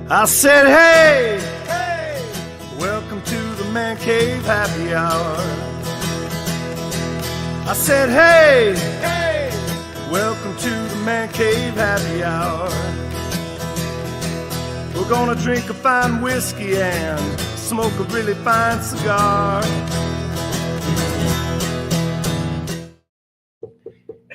I said, hey, hey, welcome to the Man Cave Happy Hour. I said, hey, hey, welcome to the Man Cave Happy Hour. We're gonna drink a fine whiskey and smoke a really fine cigar.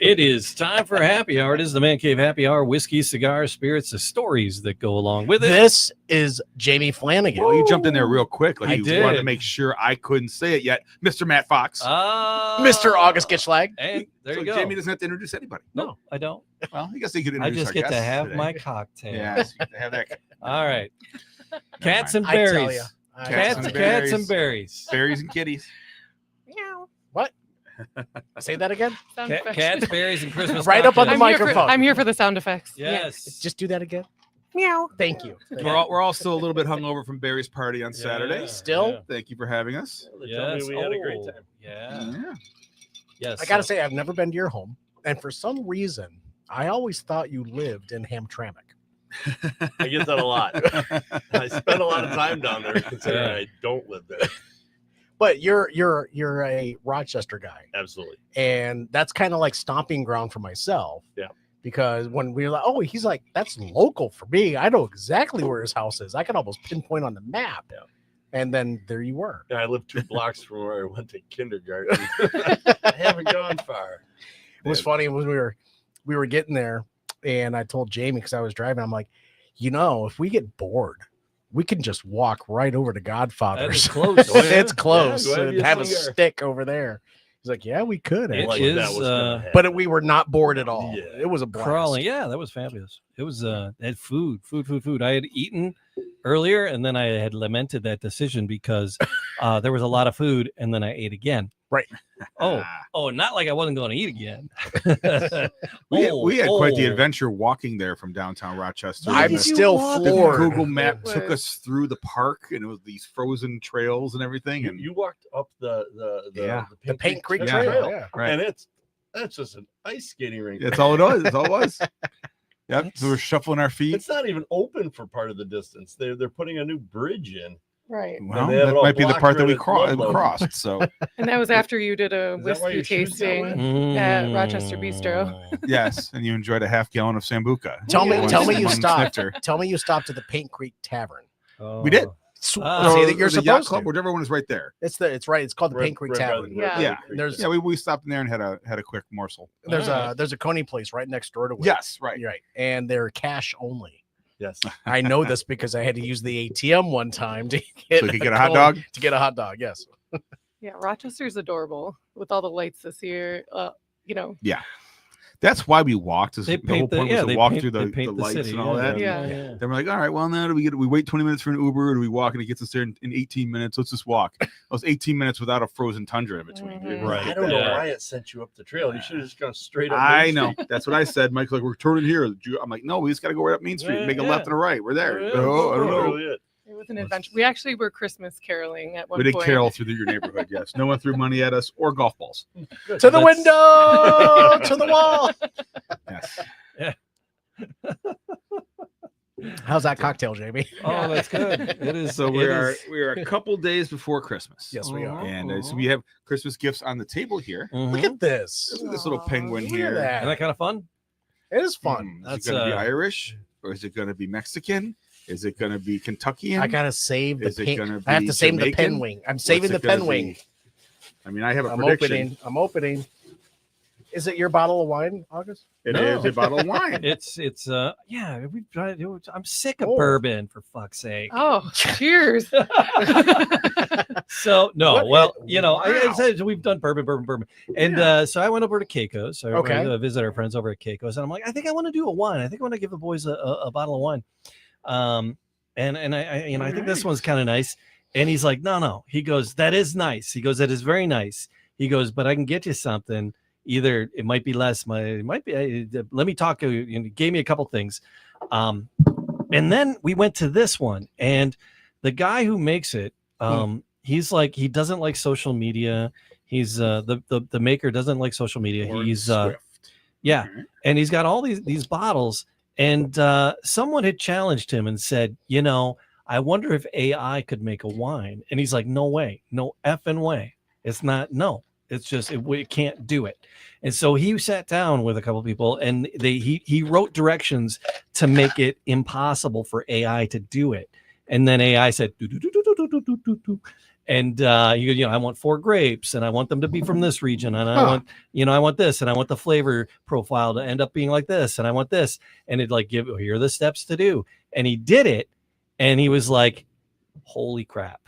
It is time for happy hour. It is the Man Cave Happy Hour. Whiskey, cigars, spirits, the stories that go along with it. This is Jamie Flanagan. Oh, you jumped in there real quick. Like I you did. wanted to make sure I couldn't say it yet. Mr. Matt Fox. Mr. August Gitschlag. Hey, there So you go. Jamie doesn't have to introduce anybody. No, I don't. Well, I guess he could I introduce just our get to guests have today. my cocktail. Yeah, so you get to have that. All right. Cats and I tell berries. ya. Cats and Cats and berries. Berries and kitties. What? Say that again. Sound effects. Cats, berries, and Christmas. Right up on the cocktails. microphone. I'm here for the sound effects. Yes. Just do that again. Meow. Thank you. We're all still a little bit hungover from Barry's party on Saturday. Yeah, Still? yeah. Thank you for having us. Yes. we had a great time. Yeah. Yeah. Yes. I gotta say, I've never been to your home, and for some reason, I always thought you lived in Hamtramck. I get that a lot. I spend a lot of time down there considering Yeah. I don't live there. But you're a Rochester guy, Absolutely. and that's kind of like stomping ground for myself. Yeah. Because when we were like, oh, he's like, that's local for me. I know exactly where his house is. I can almost pinpoint on the map. Yeah. And then there you were. Yeah, I live 2 blocks from where I went to kindergarten. I haven't gone far. It was funny when we were getting there, and I told Jamie because I was driving. I'm like, if we get bored, we can just walk right over to Godfather's. close. It's close. Yeah, go ahead, and get have a cigar. stick over there. He's like, yeah, we could. It Like actually." is, that was gonna happen. But we were not bored at all. Yeah. It was a blast. crawling. Yeah, that was fabulous. It was had food. I had eaten earlier, and then I had lamented that decision because there was a lot of food, and then I ate again. Right. Oh, not like I wasn't going to eat again. We had quite the Oh. adventure walking there from downtown Rochester. I'm did you still walk? The floored. Google map It took was- us through the park, and it was these frozen trails and everything. You, And you walked up the Yeah. The Paint Creek Yeah. Trail. Yeah. right, and that's just an ice skating rink. that's all it was. That's all it was. Yep. So we're shuffling our feet. It's not even open for part of the distance. They're putting a new bridge in. Right. Well, they have that it all might be the blocked part that we right at Ludlow. crossed. So And that was after you did a Is that why whiskey your shoes that way? tasting. At Rochester Bistro. yes, and you enjoyed a half gallon of Sambuca. Tell me you One stopped. snifter. Tell me you stopped at the Paint Creek Tavern. We did. Say Ah. that you're Or the yacht supposed club, to. whichever one is right there. It's right. It's called the Right- Paint Creek right by Tavern. the- Yeah. right by the Yeah. creek. There's Yeah, we stopped in there and had a quick morsel. there's Alright. a Coney place right next door to it. Yes, right. Right. And they're cash only. Yes. I know this because I had to use the ATM one time to get So you could get a hot dog. To get a hot dog, yes. Yeah, Rochester's adorable with all the lights this year. That's why we walked. Is They the whole paint the point was to they walk paint- through they the paint lights city, and all that. Yeah. Then we're like, all right, well, now do we wait 20 minutes for an Uber, or do we walk and it gets us there in 18 minutes? Let's just walk. It was 18 minutes without a frozen tundra in between. Mhm. Right. I don't know Yeah. why it sent you up the trail. You should have just gone straight up. I Main know. Street. That's what I said. Mike's like, we're turning here. I'm like, no, we just got to go right up Main Street, Yeah, make a yeah. left and a right. We're there. Yeah, Oh, I don't that's know. really it. It was an adventure. We actually were Christmas caroling at one We did point. carol through your neighborhood. Yes. No one threw money at us or golf balls. To the That's- window, to the wall. Yes. How's that cocktail, Jamie? Oh, that's good. It is. So it we are is- a couple days before Christmas. Yes, we are. And so we have Christmas gifts on the table here. Mhm. Look at this. Look at this little penguin Look at here. that. Isn't that kind of fun? It is fun. Is That's, it going to be uh, Irish or is it going to be Mexican? Is it going to be Kentuckian? I gotta save the Is it pen. gonna I have be to save the Jamaican? pen wing. I'm saving the What's it gonna pen wing. be? I mean, I have a I'm prediction. opening. Is it your bottle of wine, August? It No. is a bottle of wine. It's yeah. We tried. I'm sick of Oh. bourbon for fuck's sake. Oh, cheers. So no, What well, is- you know, I wow. said we've done bourbon, and so I went over to Keiko's. So Okay. I went to visit our friends over at Keiko's, and I'm like, I think I want to do a wine. I think I want to give the boys a bottle of wine. And I think this one's kind of nice. And he's like, no. He goes, that is nice. He goes, that is very nice. He goes, but I can get you something. Either it might be less. It might be. Let me talk to you. And he gave me a couple things. And then we went to this one, and the guy who makes it, he's like, he doesn't like social media. He's the maker doesn't like social media. Warren He's Swift. yeah, Alright. and he's got all these bottles, And someone had challenged him and said, you know, I wonder if AI could make a wine. And he's like, no way, no effing way. It's not, no, it's just, it can't do it. And so he sat down with a couple people and he wrote directions to make it impossible for AI to do it. And then AI said, do, do, do, do, do, do, do, do, do. And you know, I want 4 grapes and I want them to be from this region. And I want, you know, I want this and I want the flavor profile to end up being like this. And I want this. And it like, here are the steps to do. And he did it. And he was like, holy crap.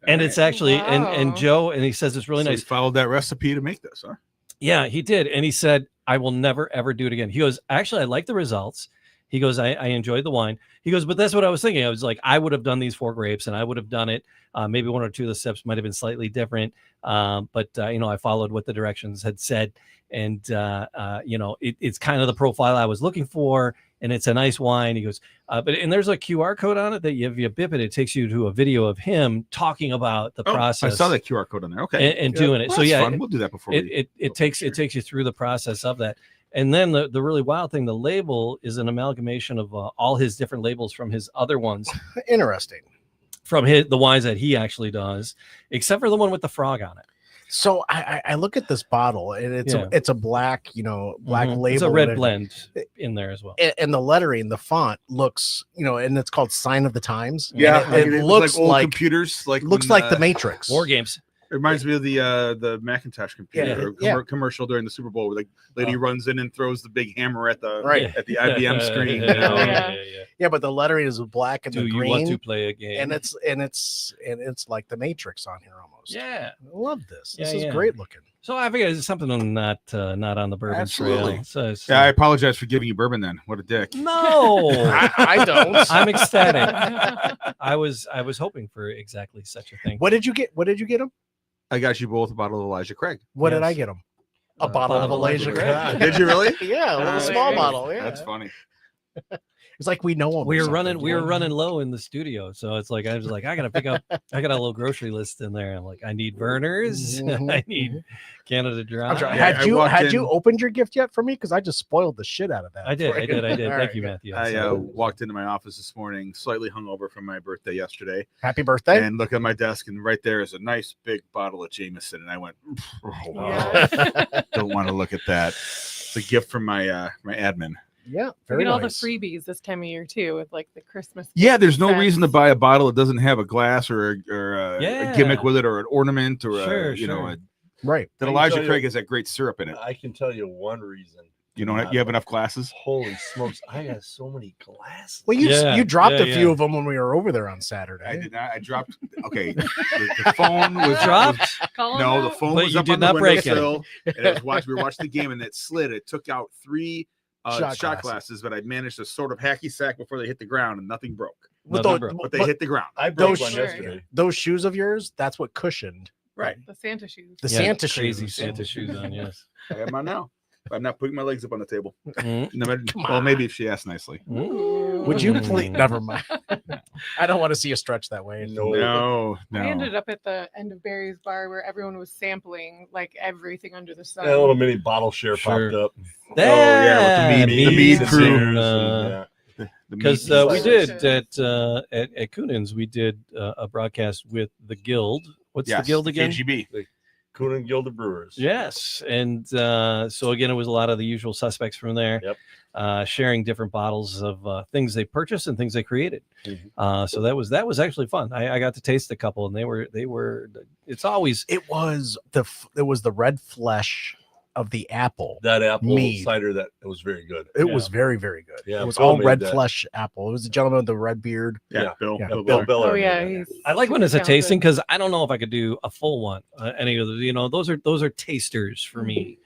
And it's actually, and Wow. Joe, and he says it's really So nice. he followed that recipe to make this, huh? Yeah, he did. And he said, I will never, ever do it again. He goes, actually, I like the results. He goes, I enjoyed the wine. He goes, but that's what I was thinking. I was like, I would have done these 4 grapes and I would have done it. Maybe 1 or 2 of the steps might have been slightly different. But you know, I followed what the directions had said. And, you know, it's kind of the profile I was looking for. And it's a nice wine. He goes, and there's a QR code on it that if you bip it, it takes you to a video of him talking about the process. I saw that QR code on there. Okay. And doing it. Well, So that's yeah, fun. We'll do that before it takes you through the process of that. And then the really wild thing, the label is an amalgamation of all his different labels from his other ones, Interesting. from the wines that he actually does, except for the one with the frog on it. So I look at this bottle and it's a black, you know, black Mhm. label. It's a red and- blend in there as well. And the lettering, the font looks, you know, and it's called Sign of the Times. Yeah, And it was looks like old like computers. Like looks when, like the Matrix. War games. It reminds me of the Macintosh computer Yeah. commercial during the Super Bowl where the lady runs in and throws the big hammer at the Right. at the IBM screen. You Yeah, know? Yeah. Yeah, but the lettering is black and Do the you want to green, play a game? and it's like the Matrix on here almost. yeah. I love this. This Yeah, is yeah. great looking. So I figured it's something not on the bourbon Absolutely. trail. So it's, Yeah, I apologize for giving you bourbon then. What a dick. no, I don't. I'm ecstatic. I was hoping for exactly such a thing. What did you get? What did you get him? I got you both a bottle of Elijah Craig. What did I Yes. get him? A bottle of Elijah Craig. Did you really? Yeah, a little That's small great. bottle. Yeah, That's funny. it's like we know him. or We were something, running low in the studio, so it's like I was like, I gotta pick up. I got a little grocery list in there. I'm like, I need Vernors, Mhm, I need Canada Dry. I'm sorry, Yeah, I had you walked you in- opened your gift yet for me? Because I just spoiled the shit out of that. I did. for you. All Thank right, you, good. Matthew. I So- walked into my office this morning, slightly hungover from my birthday yesterday, Happy birthday! and look at my desk, and right there is a nice big bottle of Jameson, and I went, oh, wow. Yeah. Don't want to look at that. It's a gift from my my admin. Yeah, We very get all nice. the freebies this time of year too, with like the Christmas. Yeah, there's no sets. reason to buy a bottle that doesn't have a glass or a Yeah. gimmick with it or an ornament or Sure, you know sure. Right. that I can Elijah tell you- Craig has that great syrup in it. I can tell you one reason. You know, you have enough glasses. Holy smokes! I got so many glasses. Well, Yeah, you dropped yeah, a few yeah. of them when we were over there on Saturday. I did not. I dropped. Okay, the phone was Dropped? Call No, them the out. phone But was you up did on the not break it. windowsill, and we were watching the game, and it slid. It took out 3 Shot shot glasses. glasses, but I managed to sort of hacky sack before they hit the ground, and nothing broke. But Nothing those- broke. But they but hit the ground. I broke Those one sh- yesterday. those shoes of yours, that's what cushioned Right. The Santa shoes. the Yeah, Santa crazy shoes. Santa shoes on. Yes. I have mine now. I'm not putting my legs up on the table. Mm. No matter, Come well, on. maybe if she asks nicely. Would you please? Never mind. I don't want to see you stretch that way. No, no. I ended up at the end of Barry's bar where everyone was sampling like everything under the sun. That little mini bottle share Sure. popped up. yeah, with the mead meads crew. and, Yeah. The because meat we slices. did at Coonan's, we did a broadcast with the Guild. What's the Yes, Guild again? KGB. Coonan Guild of Brewers. Yes, and so again, it was a lot of the usual suspects from there, sharing different bottles of things they purchased and things they created. Mhm. So that was actually fun. I got to taste a couple, and they were. It's always It was the red flesh of the apple. That apple Mead. cider, that it was very good. It was very, very good. Yeah, it was Bill all made red that. flesh apple. It was a gentleman with the red beard. Yeah, Yeah. Bill. Yeah. Bill Bill Biller. Biller. Oh yeah, made that. he's I like when it's a super talented. tasting because I don't know if I could do a full one. Any of the, those are tasters for me.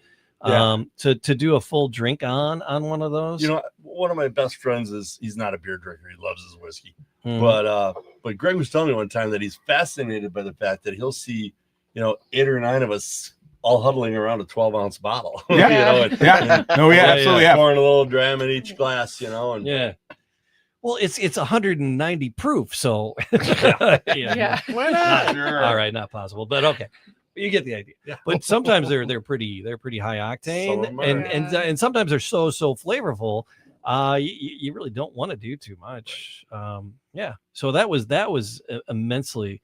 Yeah. To do a full drink on one of those. You know, one of my best friends he's not a beer drinker. He loves his whiskey. Mhm. But Greg was telling me one time that he's fascinated by the fact that he'll see, 8 or 9 of us all huddling around a 12-ounce bottle. Yeah. and Yeah. No, yeah, Yeah, absolutely. Yeah. pouring a little dram in each glass, and yeah. Well, it's 190 proof, so Yeah. Why not? Sure. All right, not possible, but okay. You get the idea. Yeah. But sometimes they're pretty high octane, Some of 'em are. and sometimes they're so flavorful. you really don't want to do too much. Yeah. So that was immensely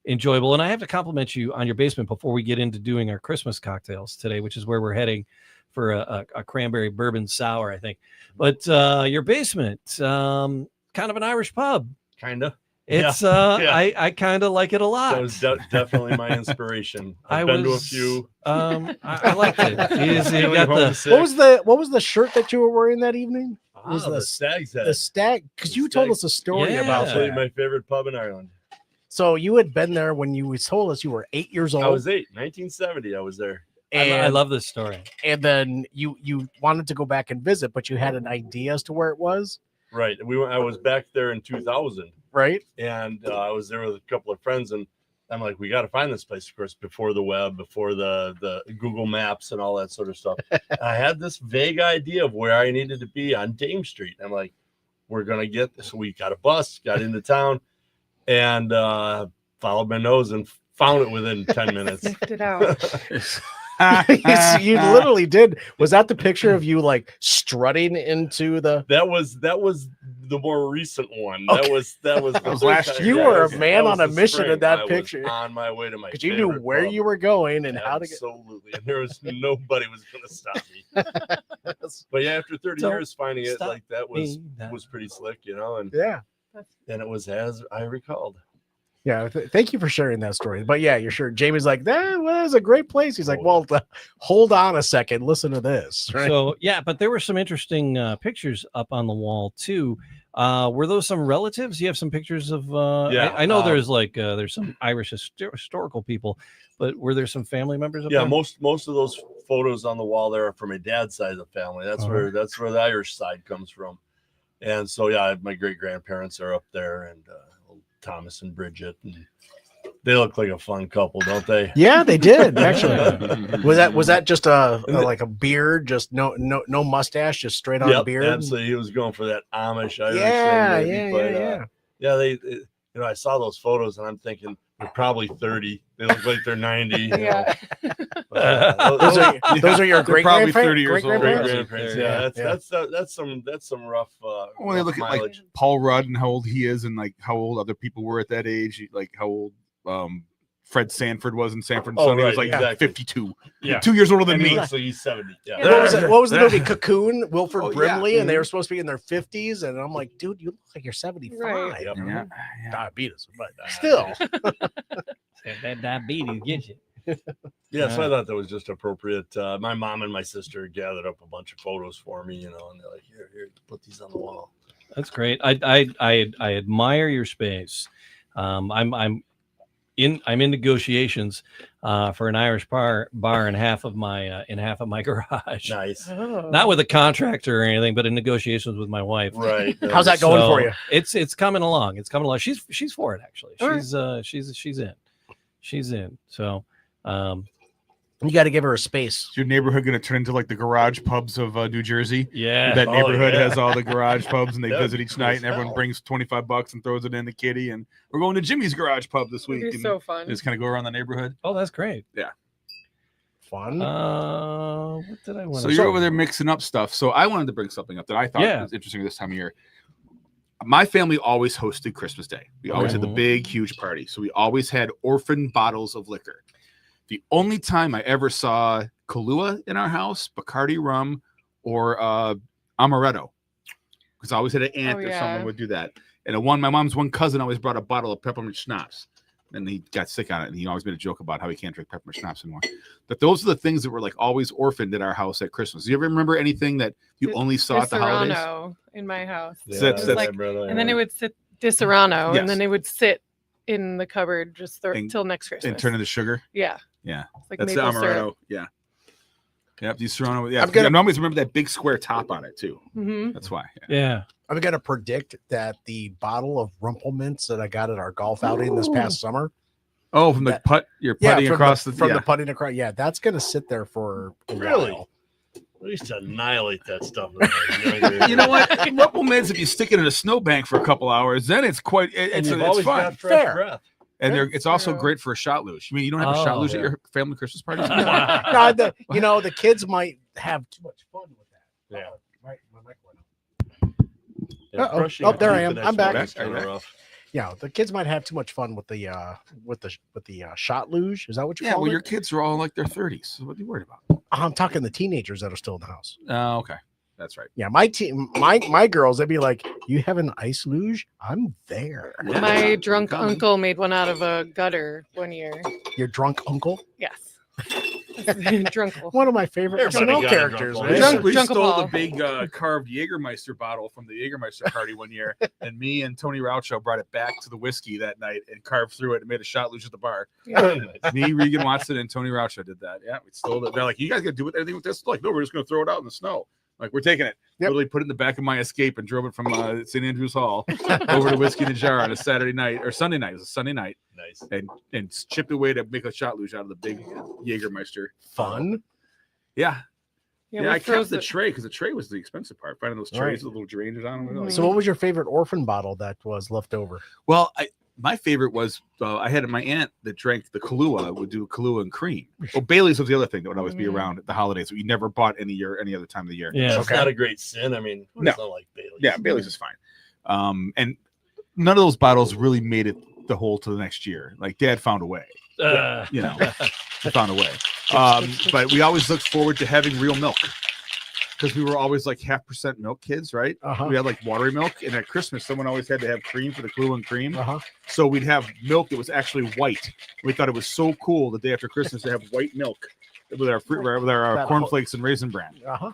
enjoyable. And I have to compliment you on your basement before we get into doing our Christmas cocktails today, which is where we're heading for a cranberry bourbon sour, I think. But your basement, kind of an Irish pub. Kinda. It's Yeah. I kind of like it a lot. That was definitely my inspiration. I've I been was, to a few. I liked it. You Feeling got the homesick. What was the shirt that you were wearing that evening? Was the Stag's Head. The stag? Because you told us a story about Absolutely that. my favorite pub in Ireland. So you had been there when you told us you were 8 years old. I was 8, 1970. I was there. I love this story. And then you wanted to go back and visit, but you had an idea as to where it was, Right. I was back there in 2000, right? and I was there with a couple of friends, and I'm like, we got to find this place, of course, before the web, before the Google Maps and all that sort of stuff. I had this vague idea of where I needed to be on Dame Street. I'm like, we're gonna get this. So we got a bus, got into town, and followed my nose and found it within 10 minutes. Sniffed it out. You literally did. Was that the picture of you like strutting into the? That was the more recent one. Okay. That was was last year. You Yeah, were that a was- man that on was a the mission in spring. that I was picture. on my way to my Because you knew favorite where pub. you were going and how to get. Absolutely, and there was nobody was going to stop me. But yeah, after 30 Don't years finding it stop like that was me. pretty slick, you know, and Yeah. it was as I recalled. Yeah, thank you for sharing that story. But yeah, you're sure Jamie's like, that was a great place. He's like, well, hold on a second, listen to this. Right? So yeah, but there were some interesting pictures up on the wall too. Were those some relatives? You have some pictures of Yeah, I know there's like there's some Irish historical people, but were there some family members up Yeah, there? most of those photos on the wall there are from my dad's side of the family. That's Uh-huh. where the Irish side comes from. And so yeah, my great grandparents are up there, and Thomas and Bridget, and they look like a fun couple, don't they? Yeah, they did actually. Was that just like a beard, just no mustache, just straight on Yep, beard? absolutely. He was going for that Amish Irish Yeah, thing, maybe, but, yeah. they I saw those photos and I'm thinking they're probably 30. They look like they're 90. you know. Yeah. But, Those are your They're probably 30 years great old. great grandparents. grandparents. Yeah, Yeah, that's some rough. When they rough look at like mileage. Paul Rudd and how old he is, and like how old other people were at that age, like how old Fred Sanford was in Sanford and Oh, Son. He was right, like exactly. 52. Yeah. 2 years older than And he me. looks like he's 70. Yeah. What was the movie Cocoon? Wilford Oh, yeah. Brimley, and they were supposed to be in their 50s, and I'm like, dude, you look like you're 75. Right. Yep. Yeah. Diabetes, but still. That diabetes gets you. Yeah, so I thought that was just appropriate. My mom and my sister gathered up a bunch of photos for me, you know, and they're like, here, put these on the wall. That's great. I admire your space. I'm in negotiations for an Irish bar in half of my garage. Nice. Oh. Not with a contractor or anything, but in negotiations with my wife. Right. How's that going for So you? It's coming along. It's coming along. She's for it actually. All right. She's in. She's in. So You got to give her a space. Is your neighborhood going to turn into like the garage pubs of New Jersey? yeah. That Oh, neighborhood yeah. has all the garage pubs, and they That'd visit be each cool night, as and everyone hell. brings $25 and throws it in the kitty. And we're going to Jimmy's Garage Pub this week. It'd be And so fun. just kind of go around the neighborhood. Oh, that's great. Fun. What did I want So to you're over there mixing up stuff. So I wanted to bring something up that I thought Yeah. was interesting this time of year. My family always hosted Christmas Day. We always had the Mhm. big, huge party. So we always had orphan bottles of liquor. The only time I ever saw Kahlua in our house, Bacardi rum, or amaretto, because I always had an aunt Oh, or yeah. someone would do that. And my mom's one cousin always brought a bottle of peppermint schnapps. And he got sick on it, and he always made a joke about how he can't drink peppermint schnapps anymore. But those are the things that were like always orphaned at our house at Christmas. Do you ever remember anything that you only saw at the holidays? Disaronno in my house. Yeah, That's- It was brother, And then it would sit Disaronno, Yes. and then it would sit in the cupboard just And- till next Christmas. And turn into sugar. Yeah. Yeah. It's like That's the maple amaretto. syrup. Yeah. Yep. These Serrano. Yeah. I'm gonna- I always remember that big square top on it too. hmm That's why. Yeah. Yeah. I'm gonna predict that the bottle of Rumplemints that I got at our golf outing this past summer. Oh, from the That- putt, you're Yeah, putting from across the, the from yeah. the putting across. Yeah, that's gonna sit there for a Really? while. We used to annihilate that stuff. when I was younger. You know what? Rumplemints, if you stick it in a snowbank for a couple hours, then it's quite. And It's you've it's always fun. got fresh Fair. breath. And it's also true. great for a shot luge. I mean, you don't have a shot Oh, luge at yeah. your family Christmas parties. No, the kids might have too much fun with that. Yeah. Right. My mic went Uh-oh. brushing Oh, there I teeth am. the I'm next back. morning is kinda rough. Yeah, the kids might have too much fun with the shot luge. Is that what you Yeah, call well, it? your kids are all in like their 30s. So what are you worried about? I'm talking the teenagers that are still in the house. Oh, okay. That's right. Yeah, my team, my girls, they'd be like, "You have an ice luge? I'm there." Yeah. My drunk Coming. uncle made one out of a gutter one year. Your drunk uncle, Yes. drunk uncle. one of my favorite Everybody SNL got a characters. drunk right? uncle. We Drunk stole the ball. big carved Jägermeister bottle from the Jägermeister party one year, and me and Tony Raucho brought it back to the whiskey that night and carved through it and made a shot luge at the bar. Me, Regan Watson, and Tony Raucho did that. Yeah, we stole it. They're like, "You guys got to do anything with this?" Like, no, we're just going to throw it out in the snow. Like, we're taking it. Yep. Literally put it in the back of my Escape and drove it from St. Andrews Hall over to Whiskey in a Jar on a Saturday night or Sunday night. It was a Sunday night, Nice. and chipped away to make a shot luge out of the big Jägermeister. Fun. Yeah, Yeah, yeah. we I kept froze the it. tray because the tray was the expensive part. Finding those trays Right. with the little drainage on them. So, what was your favorite orphan bottle that was left over? Well, my favorite was I had my aunt that drank the Kahlua, would do Kahlua and cream. Well, Bailey's was the other thing that would always be around at the holidays. We never bought any other time of the year. Yeah. It's not a great sin. I mean, who No. doesn't like Bailey's? Yeah, Bailey's is fine. And none of those bottles really made it the whole to the next year. Like Dad found a way, you know, he found a way. But we always looked forward to having real milk because we were always like 0.5% milk kids, right? Uh-huh. We had like watery milk, and at Christmas, someone always had to have cream for the Kahlua and cream. Uh-huh. So we'd have milk that was actually white. We thought it was so cool the day after Christmas to have white milk with our That cornflakes and raisin bran. Uh-huh.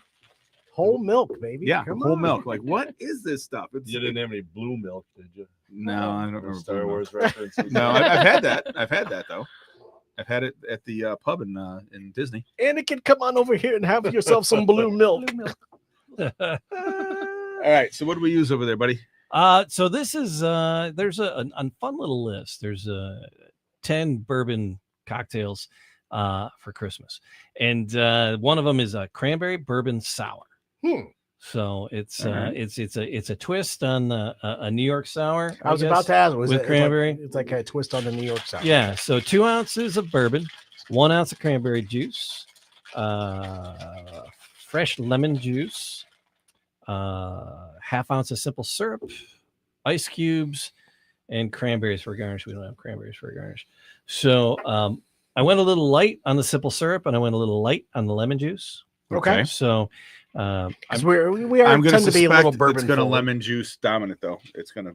Whole milk, baby. Yeah, Come whole on. milk. Like, what is this stuff? You didn't have any blue milk, did you? No, I don't remember. Star blue milk. Wars references. No, I've had that. I've had that though. I've had it at the pub in Disney. Anakin, come on over here and have yourself some blue milk. All right. So what do we use over there, buddy? So this is there's a fun little list. There's 10 bourbon cocktails for Christmas, and one of them is a cranberry bourbon sour. So it's Alright. it's a twist on a New York sour. I was guess. about to ask, was with it cranberry? It's like a twist on the New York side. Yeah, so 2 ounces of bourbon, 1 ounce of cranberry juice, fresh lemon juice, half ounce of simple syrup, ice cubes, and cranberries for garnish. We don't have cranberries for garnish. So I went a little light on the simple syrup and I went a little light on the lemon juice. Okay. So 'Cause we are I'm going to tend to be a little suspect bourbon. it's going to forward. lemon juice dominant though. It's going to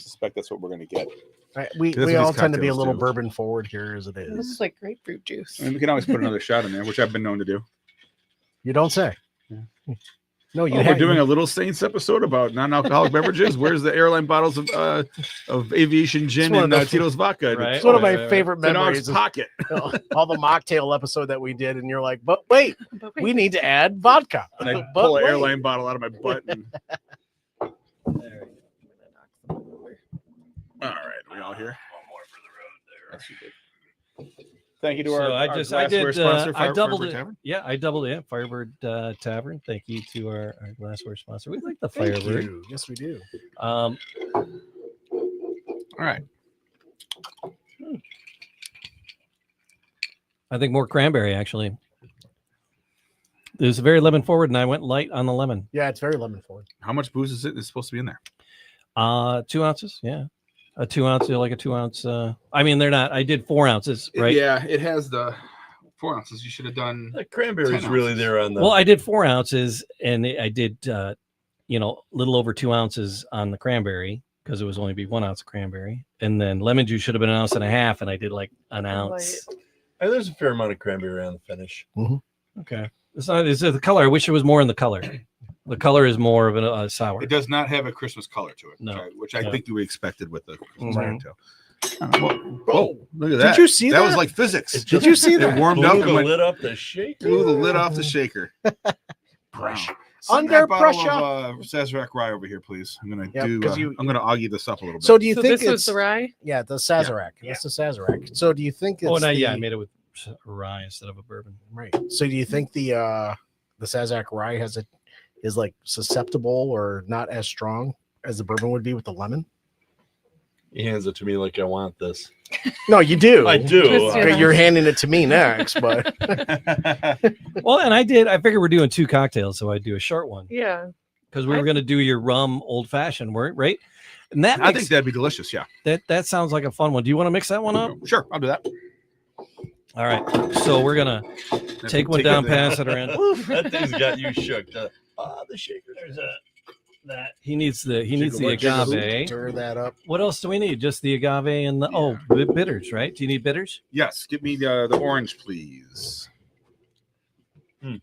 suspect that's what we're going to get. Right, We That's what all these tend to be a cocktails little do. bourbon forward here as it This is. is like grapefruit juice. And we can always put another shot in there, which I've been known to do. You don't say. Yeah. No, you We're have, doing a Little Saints episode about non-alcoholic beverages. Where's the airline bottles of aviation gin one and of the- Tito's vodka? Right. It's one of my Right. favorite It's in our memories. Is pocket. all the mocktail episode that we did, and you're like, but wait, But we need to add vodka. And I But pull an wait. airline bottle out of my butt. And... All right, we all here? That's you good. Thank you to So our, I our just I glassware did sponsor, I doubled Firebird it. Tavern. Yeah, I doubled it. Firebird Tavern. Thank you to our glassware sponsor. We like the Thank Firebird. you. Yes, we do. All right. I think more cranberry actually. It was very lemon forward, and I went light on the lemon. Yeah, it's very lemon forward. How much booze is it? It's supposed to be in there. 2 ounces. Yeah, a 2 ounce, like a 2 ounce. I mean, they're not. I did 4 ounces, right? Yeah, it has the 4 ounces. You should have done. The cranberry's 10 really ounces. there on the. Well, I did 4 ounces, and I did, little over 2 ounces on the cranberry because it was only be 1 ounce of cranberry, and then lemon juice should have been an ounce and a half, and I did like an ounce. And there's a fair amount of cranberry on the finish. Okay, it's not. It's the color. I wish it was more in the color. The color is more of a sour. It does not have a Christmas color to it, No. which I No. think we expected with the Christmas Right. cocktail. Whoa, look at that. Did you see that? that? was like physics. It Did you see It that? warmed Blew up the and went, lid up the shaker. blew the lid off the shaker. Pressure. Wow. Send Under that bottle pressure. Of, Sazerac rye over here, please. I'm gonna Yep, do. 'cause you- I'm gonna augie this up a little bit. So do you So think this was it's the rye? yeah the Sazerac? That's the Sazerac. So do you think it's Oh, no, yeah, I the- made it with rye instead of a bourbon. right? So do you think the Sazerac rye is like susceptible or not as strong as the bourbon would be with the lemon? He hands it to me like I want this. No, you do. I do. Twist Okay, you're handing it to me next, but Well, and I figured we're doing 2 cocktails, so I'd do a short one. Yeah. because we were going to do your rum old fashioned, right? And that I makes, think that'd be delicious. Yeah. that sounds like a fun one. Do you want to mix that one up? Sure, I'll do that. All right. So we're gonna take one down, pass it around. That thing's got you shook. The shaker. There's that. He needs the Jiggle, agave. Stir that up. What else do we need? Just the agave and the bitters, right? Do you need bitters? Yes, give me the orange, please.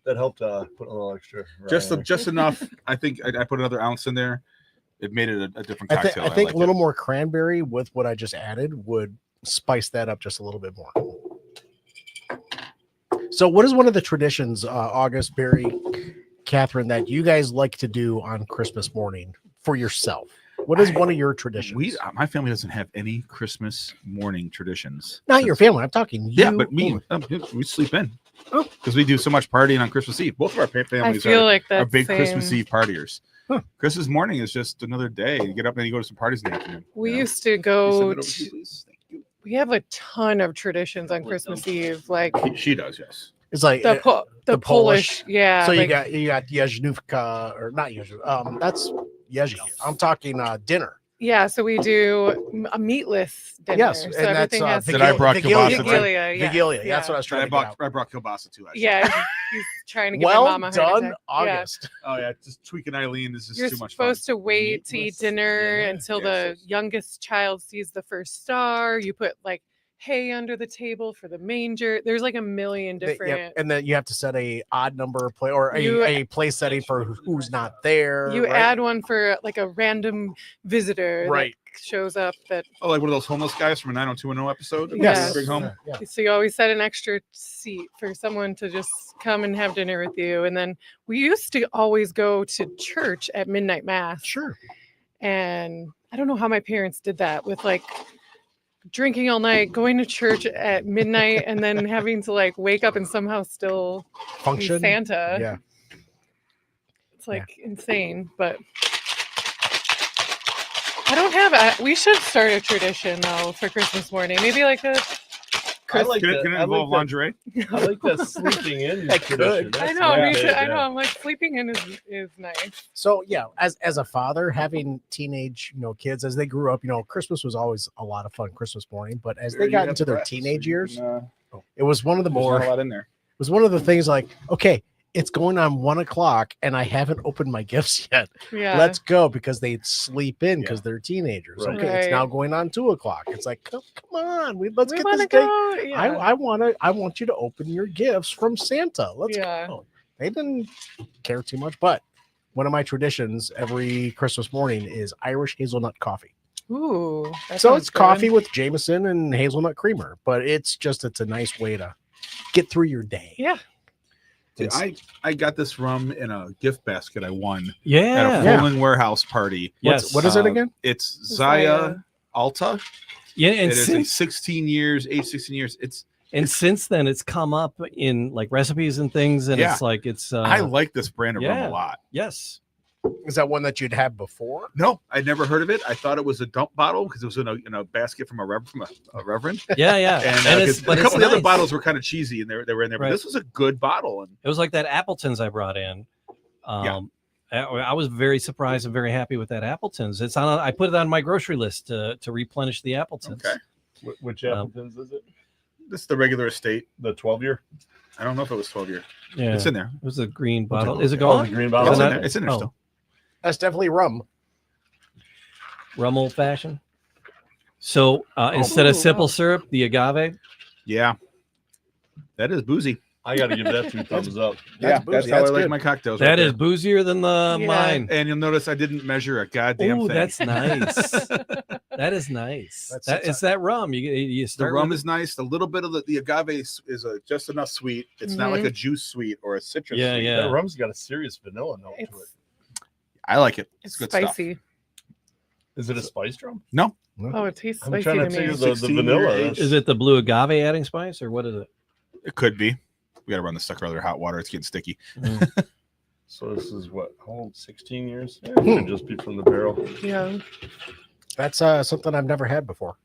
That helped put a little extra. Just enough. I think I put another ounce in there. It made it a different cocktail. I think liked a little it. more cranberry with what I just added would spice that up just a little bit more. So, what is one of the traditions, August, Barry, Catherine, that you guys like to do on Christmas morning for yourself? What is one of your traditions? My family doesn't have any Christmas morning traditions. Not your family. I'm talking you. Yeah, but me, we sleep in Oh. because we do so much partying on Christmas Eve. Both of our I families feel like are that's big same. Christmas Eve partiers. Huh. Christmas morning is just another day. You get up and you go to some parties in the afternoon. We you know? used to Can you go. send it over to me, please? Thank you. We have a ton of traditions on Christmas Eve, like She does, yes. It's like the the Polish. Yeah. so like, you got Yezhnivka or not Yezhnivka. That's Yezhi. I'm talking dinner. yeah. So we do a meatless dinner. Yes, So and that's everything has That I brought kielbasa to. Vigilia, yeah. Vigilia. Yeah. That's what I was trying I to get out. brought kielbasa too. Actually. Yeah. He's trying to get Well my mama. a heart done, attack. Yeah. August. Oh yeah, just tweaking Eileen is just You're too much supposed fun. to wait to eat Meatless dinner dinner? until Yes, the yes. youngest child sees the first star. You put like hay under the table for the manger. There's like a million different. Yep. And then you have to set a odd number play or You- a place setting for who's not there. You right? add one for like a random visitor Right. that shows up that Oh, like one of those homeless guys from a 90210 episode. that we Yes. Bring home. Yeah. so you always set an extra seat for someone to just come and have dinner with you. And then we used to always go to church at midnight mass. Sure. And I don't know how my parents did that with like drinking all night, going to church at midnight, and then having to like wake up and somehow still be Function. Santa. Yeah. It's like insane, but I don't have we should start a tradition though for Christmas morning. Maybe like a I like Can it, that. can it I involve like lingerie? that. I like that sleeping in I tradition. could. I That's know, my me too. favorite, I know. yeah. I'm like sleeping in is nice. So yeah, as a father, having teenage kids as they grew up, Christmas was always a lot of fun Christmas morning. But as they got into their teenage years, it was one of the There's not a more. lot in there. It was one of the things like, okay, it's going on 1:00 and I haven't opened my gifts yet. Yeah. Let's go, because they'd sleep in because they're teenagers. Right. Okay, it's now Right. going on 2:00. It's like, come on, let's we get want this to day. go. Yeah. I want you to open your gifts from Santa. Let's Yeah. go. They didn't care too much, but one of my traditions every Christmas morning is Irish hazelnut coffee. Ooh. that So sounds it's good. coffee with Jameson and hazelnut creamer, but it's a nice way to get through your day. Yeah. See, I got this rum in a gift basket I won at Yeah. a Fulling Warehouse party. Yes. What is it Uh, again? It's Zaya. Zaya Alta. Yeah. It And is a since 16 years, age 16 years. since then, it's come up in like recipes and things, and Yeah. it's like it's. I like this brand of rum yeah. a lot. Yes. Is that one that you'd had before? No, I'd never heard of it. I thought it was a dump bottle because it was in a basket from a reverend. Yeah. Yeah. And, it's a couple of the other nice. bottles were kind of cheesy and they were in there, but Right. this was a good bottle. And It was like that Appleton's I brought in. I was very surprised and very happy with that Appleton's. It's on. I put it on my grocery list to replenish the Appleton's. Okay. Which Um, Appleton's is it? this is the regular estate. The 12-year? I don't know if it was 12 year. Yeah. It's in there. It was a green take bottle. a Is it look. Oh, gone? the green It's bottle. in that- there. It's in there oh. still. That's definitely rum. Rum old fashioned. So instead of Ooh, simple wow. syrup, the agave. Yeah. That is boozy. I got to give that 2 thumbs up. That's boozy. That's how That's I like good. my cocktails. That right is there. boozier than the Yeah. mine. And you'll notice I didn't measure a goddamn Oh, thing. that's nice. That is nice. That's- It's that rum. You The start rum with is nice. A little bit of the agave is just enough sweet. It's not like a juice sweet or a citrus Yeah, sweet. yeah. That rum's got a serious vanilla note to it. It's, I like it. it's good stuff. spicy. Is it a spice rum? Oh, it tastes I'm spicy trying to to me. figure the 16 vanilla. year That's- Is it the blue agave adding spice or what is it? It could be. We got to run the sucker under hot water. It's getting sticky. So this is what? How old? 16 years? Yeah, it could just be from the barrel. Yeah. That's something I've never had before.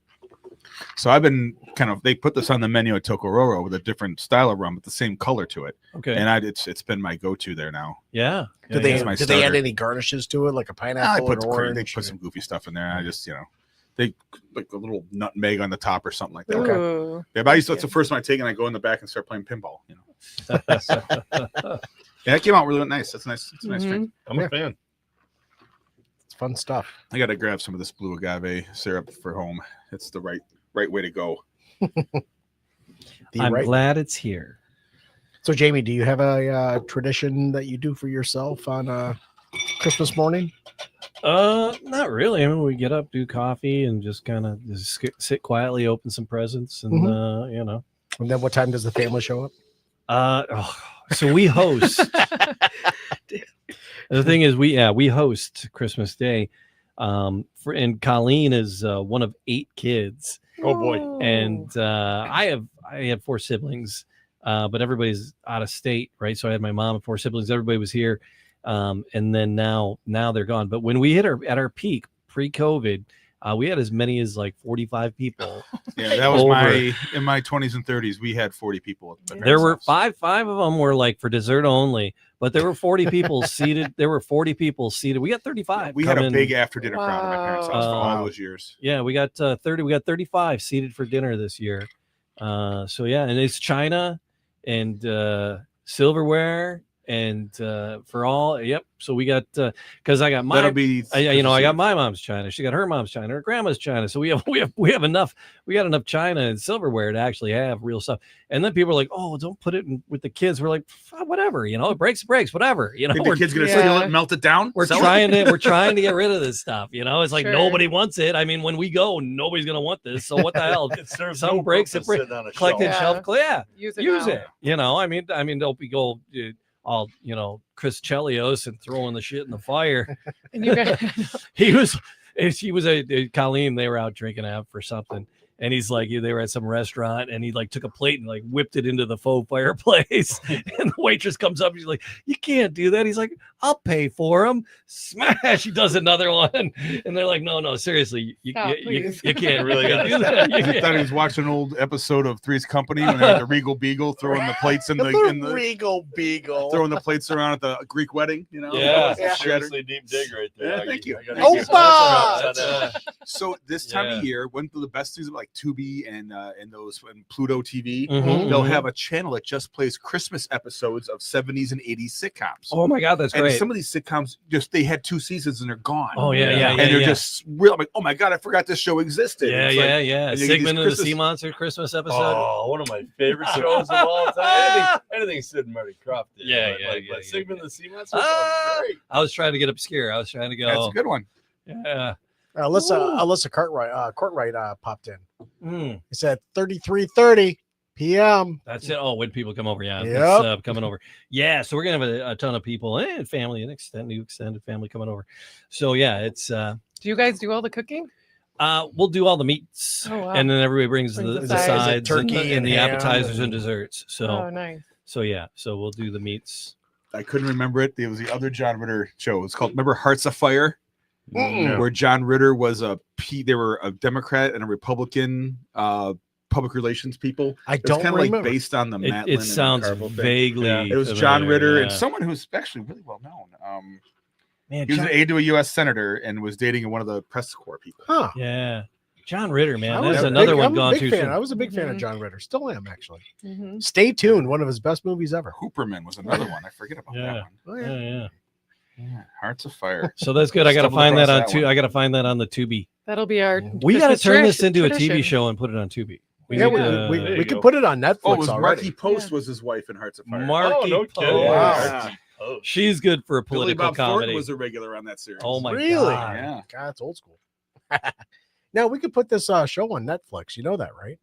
So I've been they put this on the menu at Tokororo with a different style of rum, but the same color to it. Okay. And it's been my go-to there now. Yeah. Did yeah, they yeah. did they add any garnishes to it, like a pineapple I or put an orange? they put some goofy stuff in there. I just they like a little nutmeg on the top or something like that. Ooh. Yeah, but that's the first one I take, and I go in the back and start playing pinball. Yeah, it came out really nice. That's nice. It's a nice drink. I'm a fan. It's fun stuff. I got to grab some of this blue agave syrup for home. It's the right way to go. I'm glad it's here. So, Jamie, do you have a tradition that you do for yourself on Christmas morning? Not really. I mean, we get up, do coffee, and just kind of sit quietly, open some presents, and And then what time does the family show up? So we host. The thing is, we host Christmas Day. And Colleen is one of 8 kids. Oh boy. And I had 4 siblings, but everybody's out of state, right? So I had my mom and 4 siblings. Everybody was here, and then now they're gone. But when we hit at our peak pre-COVID, we had as many as like 45 people. Yeah, that was in my 20s and 30s. We had 40 people. At There were five of them were like for dessert only, but there were 40 people seated. There were 40 people seated. We got 35. We had a big after dinner crowd at my parents' house for all those years. Yeah, we got 30. We got 35 seated for dinner this year. So yeah, and it's china and silverware and for all. Yep. So we got because I got my I got my mom's china. She got her mom's china. Her grandma's china. So we have enough. We got enough china and silverware to actually have real stuff. And then people are like, "Oh, don't put it in with the kids." We're like, "Whatever, it breaks, whatever." Think the kids gonna steal it and melt it down? We're trying to get rid of this stuff. It's like nobody wants it. I mean, when we go, nobody's gonna want this. So what the hell? It serves Some no breaks, it purpose breaks. sitting on a Collected shelf. shelf. Yeah, Use it. use now. it. I mean, don't be go all Chris Chelios and throwing the shit in the fire. And you guys, She was Colleen. They were out drinking out for something, and he's like, they were at some restaurant, and he like took a plate and like whipped it into the faux fireplace. And the waitress comes up, and she's like, "You can't do that." He's like, "I'll pay for him." Smash! He does another one, and they're like, "No, seriously, you can't Really gotta do that." I thought he was watching an old episode of Three's Company when they had the Regal Beagle throwing the plates in the Regal Beagle, throwing the plates around at the Greek wedding. Yeah. Seriously deep dig right there. Yeah, thank you. So this time of year, one of the best things about like Tubi and Pluto TV, Mhm. they'll have a channel that just plays Christmas episodes of 70s and 80s sitcoms. Oh my god, that's and great. some of these sitcoms they had 2 seasons and they're gone. Oh yeah, and they're just real. I'm like, oh my god, I forgot this show existed. Yeah, It's like, yeah. and you get these Sigmund and the Christmas- Sea Monster Christmas episode. Oh, one of my favorite shows of all time. Anything Sid and Marty Krofft did. Yeah, but Sigmund the Sea Monster. Great. I was trying to get obscure. I was trying to go. That's a good one. Yeah. Alyssa Cartwright popped in. Mm, He said 33:30 p.m. that's it. Oh, when people come over, yeah, Yep. it's, coming over. Yeah, so we're gonna have a ton of people and family and new extended family coming over. So yeah, it's do you guys do all the cooking? we'll do all the meats, Oh, wow. and then everybody brings Brings the the sides. sides, Turkey and the and ham appetizers and and- desserts. So Oh, nice. so yeah, so we'll do the meats. I couldn't remember it. It was the other John Ritter show. It's called Remember Hearts of Fire, Mm-mm. where John Ritter was they were a Democrat and a Republican public relations people. I It's don't kind of like remember. based on the Matlin It and sounds Carville thing. vaguely. Yeah. It was John familiar, Ritter and yeah. someone who's actually really well known. Man, He was John- an aide to a U.S. senator and was dating one of the press corps people. Huh. yeah, John Ritter, man, I was that's a another big- one I'm a gone big too fan. soon. I was a big fan of Mhm. John Ritter. Still am, actually. Mhm. Stay tuned. One of his best movies ever. Hooperman was another one. I forget about Yeah. that one. Oh, yeah. Yeah. Yeah, Hearts of Fire. So that's good. I got to Stumbled find that across on that one. I got to find that on the Tubi. That'll be our. We got to Christmas turn this into a tradition. TV show and put it on Tubi. Yeah, need we, to- we, there we you could go. put it on Netflix Oh, it was already. Marky Post was his wife in Hearts of Fire. Marky Oh, no kidding. Post. Wow. Oh, She's good for a Billy political Bob comedy. Thornton was a regular on that series. Oh my Really? god! Yeah. God, it's old school. Now we could put this show on Netflix. You know that, right?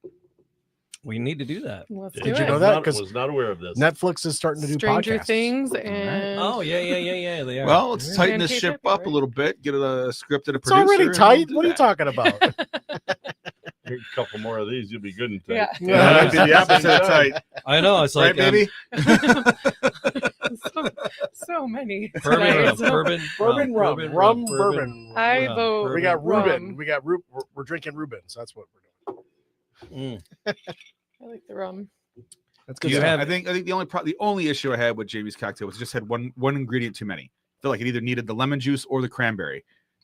We need to do that. Let's did do you it. know that? Was not aware of this. Netflix is starting to do Stranger podcasts. Things and Oh yeah. They are. Well, let's tighten this Pancake ship Happy, up right? a little bit. Get a script and a It's producer. already and tight. we'll do What are you that. talking about? A couple more of these, you'll be good in time. Yeah. Yeah, that'd be the opposite of tight. I know. It's Right, like baby? so many. bourbon, tonight. rum, bourbon, Bourbon rum, rum, bourbon. I rum, vote. We got rum. Reuben. We got we're drinking Reuben, so that's what we're doing. Mm. I like the rum. That's Do good. you stuff. have- I think the only issue I had with Jamie's cocktail was it just had one ingredient too many. I feel like it either needed the lemon juice or the cranberry.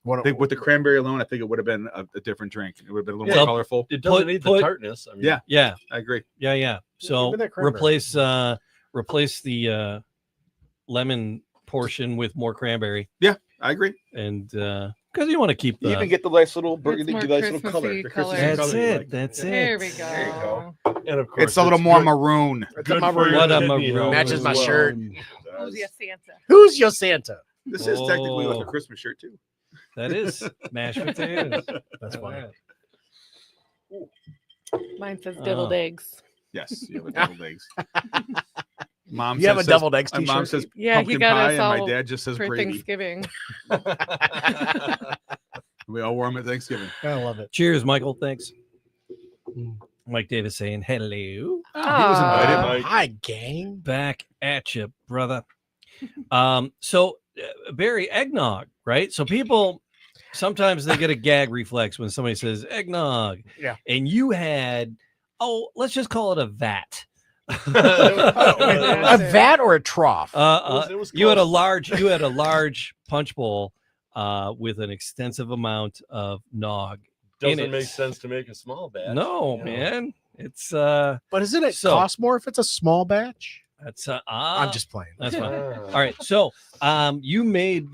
I think with the cranberry alone, I think it would have been a different drink. It would have been a little Yeah. more colorful. It doesn't Put- need put- the tartness. I mean, Yeah. Yeah, I agree. yeah. So give me that cranberry. replace the lemon portion with more cranberry, I agree. and because you want to keep You even the. get the nice little burgundy- more nice little color, Christmassy the Christmassy color. That's you it. like. That's it. There we go. There you go. And of course, It's a little more good, maroon. good my for your What a kidney maroon. health Matches as my well. shirt. Who's your Santa? Who's your Santa? This is technically like Oh. a Christmas shirt too. That is mashed potatoes. That's funny. Mine says deviled Oh. eggs. Yes, you have a deviled eggs. Mom, You have a says- deviled eggs My mom t-shirt? says Yeah, he pumpkin got pie, us and my all dad just says for gravy. Thanksgiving. We all wore them at Thanksgiving. I love it. Cheers, Michael. Thanks. Mm. Mike Davis saying hello. He was Aw. invited. Mike. Hi, gang. Back at you, brother. So Barry, eggnog, right? So people sometimes they get a gag reflex when somebody says eggnog. Yeah. And you had, let's just call it a vat. A vat or a trough? It was You had a close. large punch bowl with an extensive amount of nog. in Doesn't it. make sense to make a small batch. No, you know. man. It's but isn't it so- cost more if it's a small batch? that's I'm just playing. that's fine. Ah. All right. So you made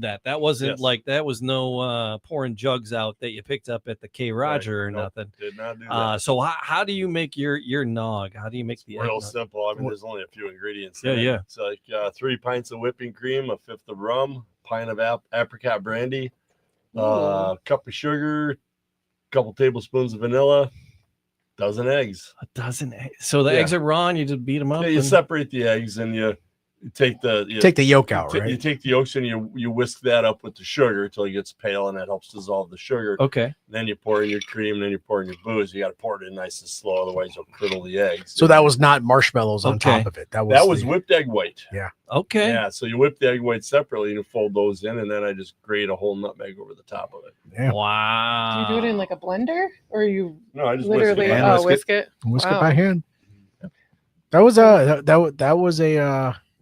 that. That wasn't Yes. like that was no pouring jugs out that you picked up at the K Roger or Nope, nothing. Did not do that. So how do you make your nog? How do you make the Real eggnog? simple. I mean, there's only a few ingredients. Yeah, in it. yeah. It's like 3 pints of whipping cream, a fifth of rum, pint of apricot brandy, cup of sugar, couple tablespoons of vanilla, dozen eggs. A dozen eggs. So the Yeah. eggs are raw and you just beat them up. Yeah, you and- separate the eggs and you take the Take the yolk out, you right? take the yolks and you whisk that up with the sugar until it gets pale, and that helps dissolve the sugar. Okay. Then you pour in your cream, then you pour in your booze. You got to pour it in nice and slow, otherwise you'll curdle the eggs. So that was not marshmallows on Okay. top of it. That was the- whipped egg white. Okay. Yeah, so you whip the egg white separately and you fold those in, and then I just grate a whole nutmeg over the top of it. Yeah. Do Wow. you do it in like a blender, or you No, I just literally whisk it. hand, whisk it? Whisk it Wow. by hand. That was a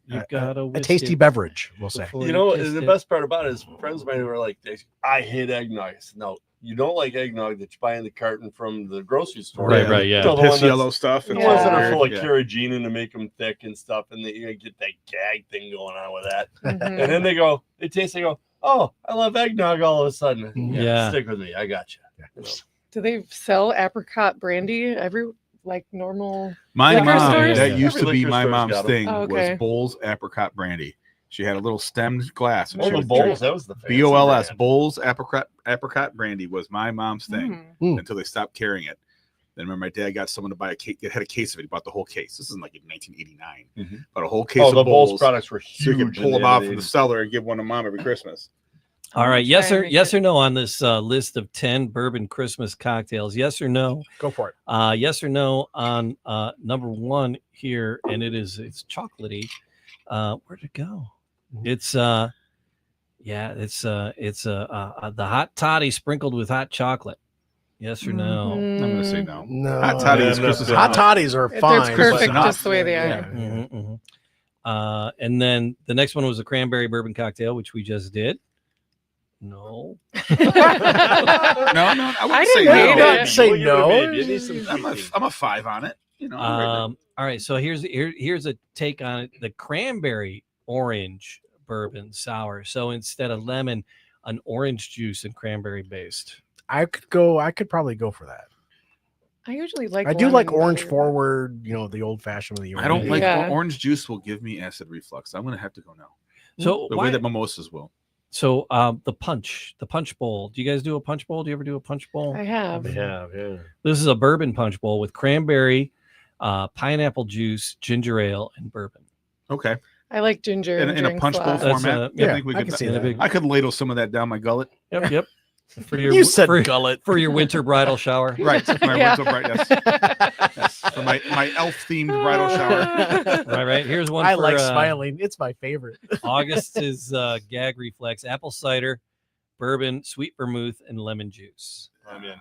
You gotta a whisk tasty it beverage, we'll say. before You know, kiss the it. best part about it is friends of mine who are like, I hate eggnog. I said, no, you don't like eggnog that you buy in the carton from the grocery store. Right, yeah. So the one Piss that's- yellow stuff. The and Yeah. ones that are weird. full of Yeah. carrageenan to make them thick and stuff, and you get that gag thing going on with that. Mhm. And then they go, oh, I love eggnog all of a sudden. Yeah. Stick with me. I got you. You know. Do they sell apricot brandy like normal? My Liquor mom, stores? that Yeah. used to Every be liquor my store's mom's got 'em. thing, Oh, okay. was Bowls apricot brandy. She had a little stemmed glass. And Oh, she the was bowls. drinking- That was the fancy BOLS, brand. Bowls apricot brandy was my mom's thing Mm. until they stopped carrying it. Then remember, my dad got someone to buy a case. They had a case of it. He bought the whole case. This is like in 1989. Mhm. Bought a whole case Oh, of the Bowls bowls, products were so you huge. could pull them out from the cellar and give one to mom every Christmas. All right. I'm Yes trying or to make yes it- or no on this list of 10 bourbon Christmas cocktails. Yes or no? Go for it. Yes or no on number 1 here, and it's chocolatey. Where'd it go? It's the hot toddy sprinkled with hot chocolate. Yes or no? I'm going to say no. No. Hot toddy Yeah, is no, Christmas. no. Hot toddies are They're fine. perfect enough. just the way they are. Yeah. Mhm, mhm. And then the next one was a cranberry bourbon cocktail, which we just did. No. No, I I wouldn't didn't say hate no. it. Say We'll give it a no. maybe. It needs some I'm tweaking. a 5 on it. You know, I'm right All right. So here's a take on it. The cranberry orange bourbon sour. So instead of lemon, an orange juice and cranberry based. I could probably go for that. I usually like. I do like lemon orange better. forward, the old fashioned with the there. I don't orange. like Yeah. orange juice. Will give me acid reflux. I'm going to have to go now. So The way that mimosas will. So the punch bowl. Do you guys do a punch bowl? Do you ever do a punch bowl? I have. Yeah. This is a bourbon punch bowl with cranberry, pineapple juice, ginger ale, and bourbon. Okay. I like ginger In a drinks punch a bowl lot. That's, format. yeah, I think we I could. can see in a that. big- I could ladle some of that down my gullet. Yep. For your You said for, gullet. for your winter bridal shower. Right. For my Yeah. rental bright. Yes. For my elf themed bridal shower. Right. Here's one. I for, like smiling. It's my favorite. August is gag reflex, apple cider, bourbon, sweet vermouth, and lemon juice. I'm in.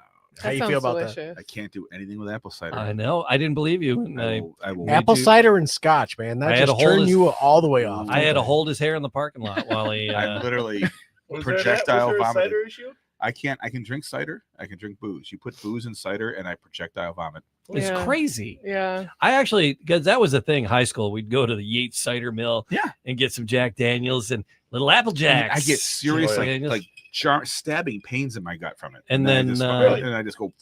How you sounds feel about delicious. I can't do anything with apple cider. I know. I didn't believe you. And I will that? Apple too. cider and scotch, man. I That had to just hold turned his- you all the way off. I had to hold his hair in the parking lot while he. I'm literally Was projectile there a vomiting. cider issue? I can drink cider. I can drink booze. You put booze in cider, and I projectile vomit. It's Yeah. crazy. Yeah. I actually, because that was the thing. High school, we'd go to the Yates Cider Mill, Yeah. and get some Jack Daniels and little Apple Jacks. I get serious Jack like Daniels. stabbing pains in my gut from it. And then then, I just go.